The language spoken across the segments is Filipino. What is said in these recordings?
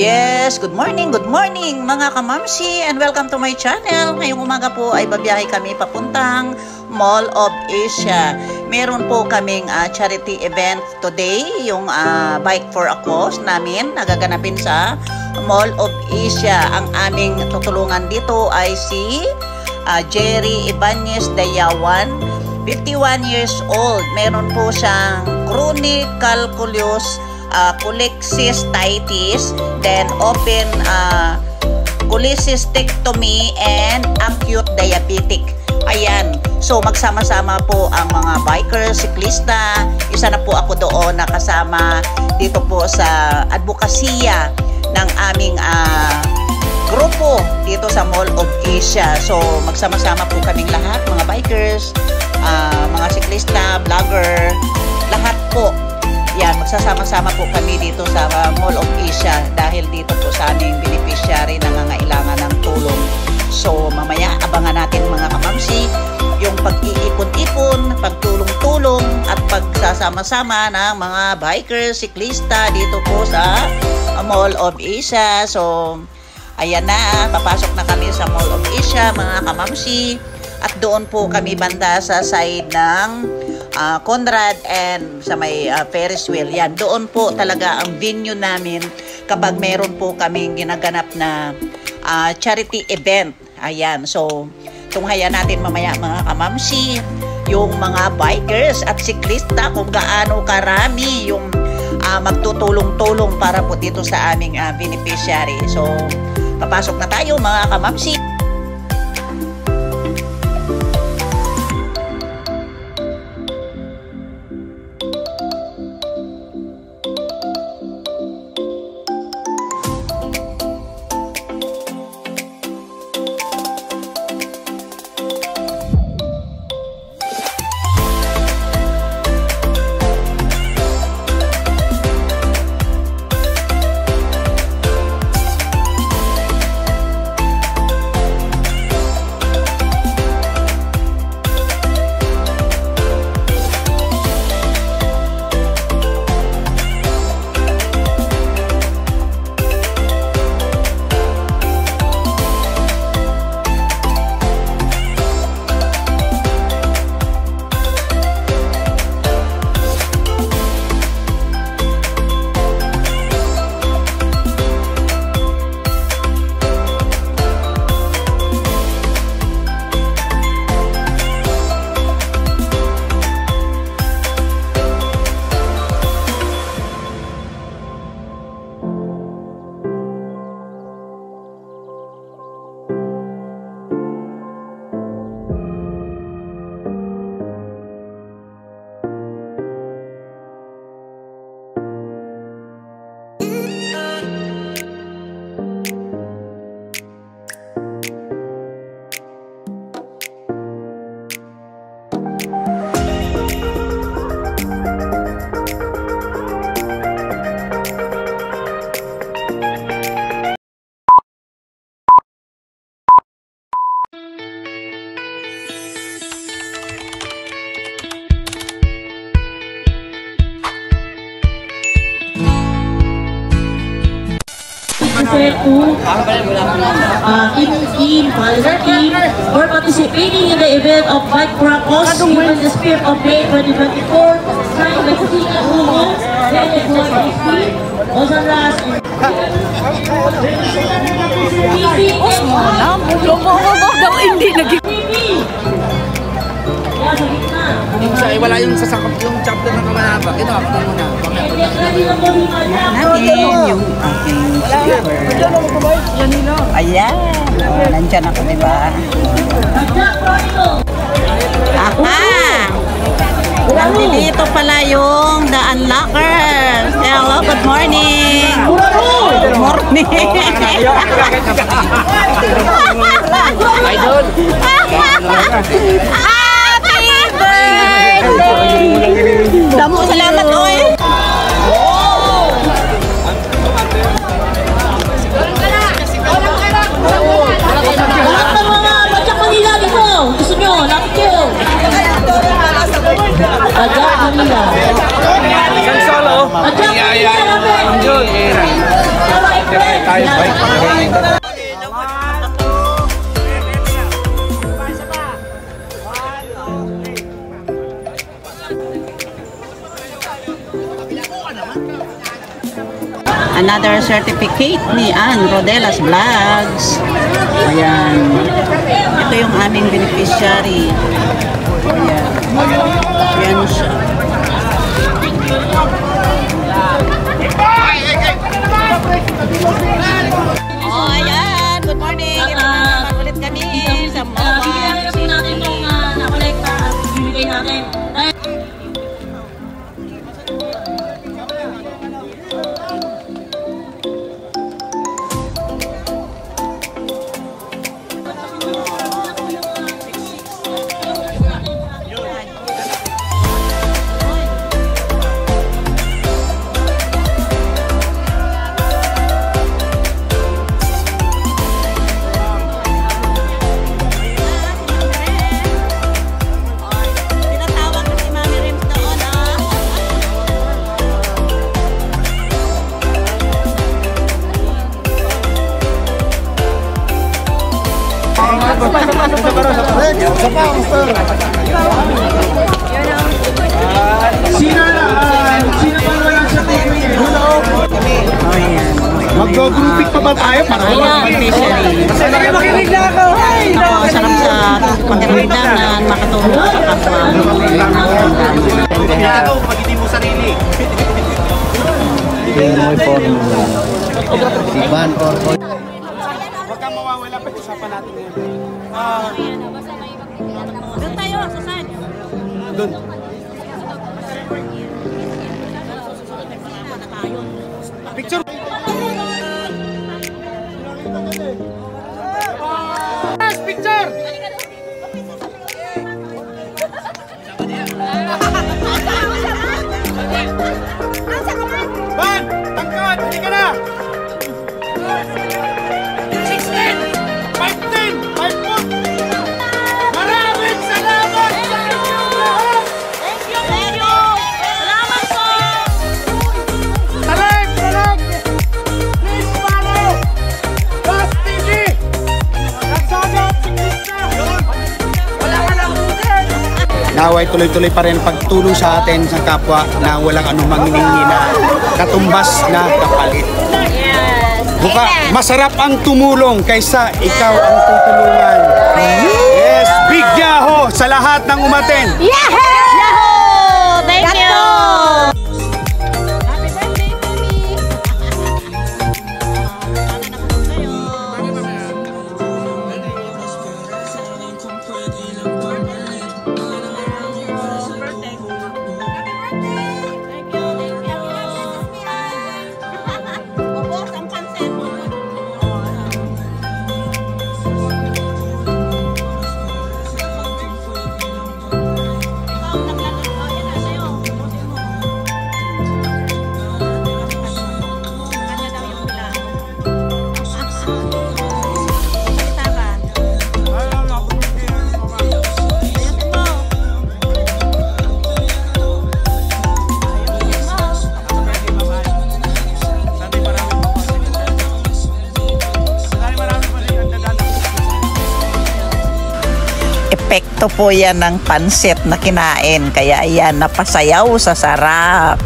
Yes, good morning mga kamamsi and welcome to my channel. Ngayong umaga po ay babiyahe kami papuntang Mall of Asia. Meron po kaming charity event today, yung Bike for a Cause namin, nagaganapin sa Mall of Asia. Ang aming tutulungan dito ay si Jerry Ibanez Dayawan, 51 years old. Meron po siyang chronic calculus cholecystitis, then open cholecystectomy and acute diabetic. Ayan. So magsama-sama po ang mga bikers, siklista. Isa na po ako doon nakasama dito po sa advokasya ng aming grupo dito sa Mall of Asia. So magsama-sama po kaming lahat, mga bikers, mga siklista, vlogger, lahat po. Yan, magsasama-sama po kami dito sa Mall of Asia dahil dito po sa aming beneficiary nangangailangan ng tulong. So mamaya abangan natin mga kamamsi yung pag-iipon-ipon, pagtulong-tulong at pagsasama-sama ng mga bikers, siklista dito po sa Mall of Asia. So ayan na, papasok na kami sa Mall of Asia mga kamamsi at doon po kami banda sa side ng Conrad and sa may Ferris wheel. Yan, doon po talaga ang venue namin kapag meron po kaming ginaganap na charity event. Ayan, so tunghayan natin mamaya mga kamamsi yung mga bikers at siklista kung gaano karami yung magtutulong-tulong para po dito sa aming beneficiary. So papasok na tayo mga kamamsi. Team for participating in the event of Bike for a Cause given the spirit of May 2024, signed by Tina Hugo, Lenny Boy, Ozan Ras, daw hindi wala yung sasakap yung chapter ng kamanaba. Kinakapin mo na. Natin yung aking silver. Ayan. Nandyan ako, diba? Aha! Nandito pala yung The Unlockers. Hello, good morning. Good morning. Idol. Damo, salamat oy. lahat ng mga Badyak Manila dito. Gusto nyo, lapit kayo. Badyak Manila. Isang solo. Badyak Manila. Enjoy. tayo bike. Another certificate ni Ann Rodelas Vlogs. Ayan. Ito yung aming beneficiary. Ayan. Ayan siya. Oh, ayan. Good morning. Ito na naman ulit kami sa Bibigyan na po natin itong nakolekta at bibigay natin. Tinatawag ko si Mami Rims doon, ah. Mag-grouping pa ba tayo para Beneficiary. Makinig na ako! Ako, sarap sa pakiramdaman, makatulong sa kapwa. pag hindi mo sarili. Huwag kang mawawala, pag-usapan natin ngayon. Doon tayo, sa saan? Doon. Picture! Picture! Ban! Tangkad! Hindi ka na! 16! 15! 5 foot! Maraming salamat sa inyong lahat! Thank you! Salamat po! Talag! Please follow! Boss TV! Kalsada at Siklista! Wala ka lang ulit! Naway tuloy-tuloy pa rin ang pagtulong sa atin sa kapwa na walang anumang hinihingi na katumbas na kapalit. Buka, masarap ang tumulong kaysa ikaw ang tutulungan. Yes, big yaho sa lahat ng umaten. Yahoo! Thank you! Epekto po yan ng pansit na kinain. Kaya ayan, napasayaw sa sarap.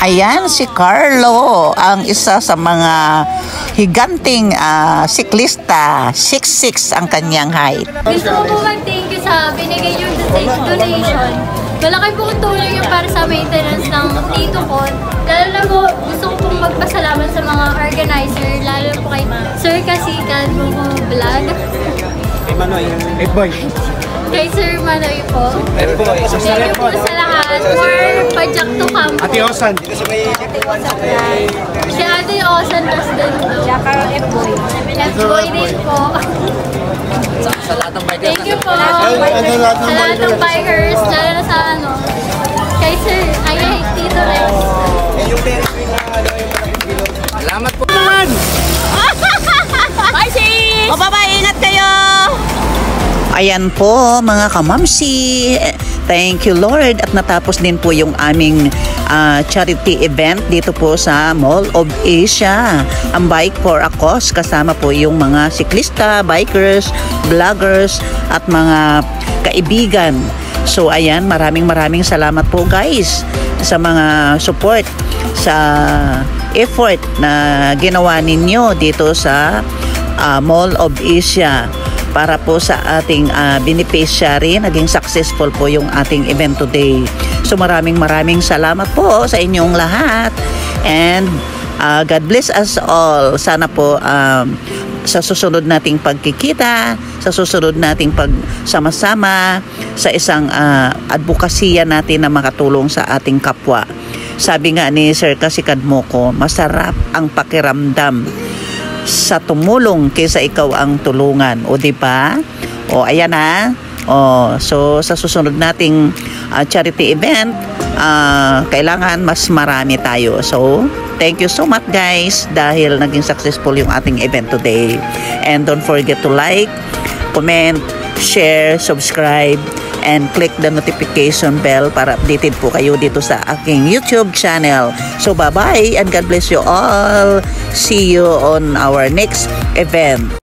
Ayan si Carlo, ang isa sa mga higanting siklista. 6'6" ang kanyang height. Gusto ko po mag-thank you sa binigay yung donation. Malaki pong tulong yung para sa maintenance ng Tito ko. Lalo na po, gusto ko pong magpasalamat sa mga organizer, lalo po kay Sir Kasikan, Momo Vlog. Kay Manoy. Boy. Kay Sir Manoy po. Boy. Thank you po sa lahat. more pajak to come. Ate Osan. Si Ate Osan tas din to. Tsaka F-boy. F-boy din po. Sa lahat ng bikers. Thank you po. Sa lahat ng bikers, lalo na sa kay Sir, Tito Rex. Salamat po. Bye, sis! O bye-bye, ingat kayo! Ayan po mga kamamsi. Thank you Lord at natapos din po yung aming charity event dito po sa Mall of Asia. Ang Bike for a Cause kasama po yung mga siklista, bikers, vloggers at mga kaibigan. So ayan, maraming salamat po guys sa mga support, sa effort na ginawa ninyo dito sa Mall of Asia para po sa ating beneficiary. Naging successful po yung ating event today. So maraming salamat po sa inyong lahat and God bless us all. Sana po sa susunod nating pagkikita, sa susunod nating pagsama-sama sa isang advokasya natin na makatulong sa ating kapwa. Sabi nga ni Sir Kasikadmoko, masarap ang pakiramdam sa tumulong kaysa ikaw ang tulungan. O di ba? O ayan na. O so sa susunod nating charity event, kailangan mas marami tayo. So thank you so much guys dahil naging successful yung ating event today. And don't forget to like, comment, share, subscribe, and click the notification bell para updated po kayo dito sa aking YouTube channel. So bye-bye and God bless you all. See you on our next event.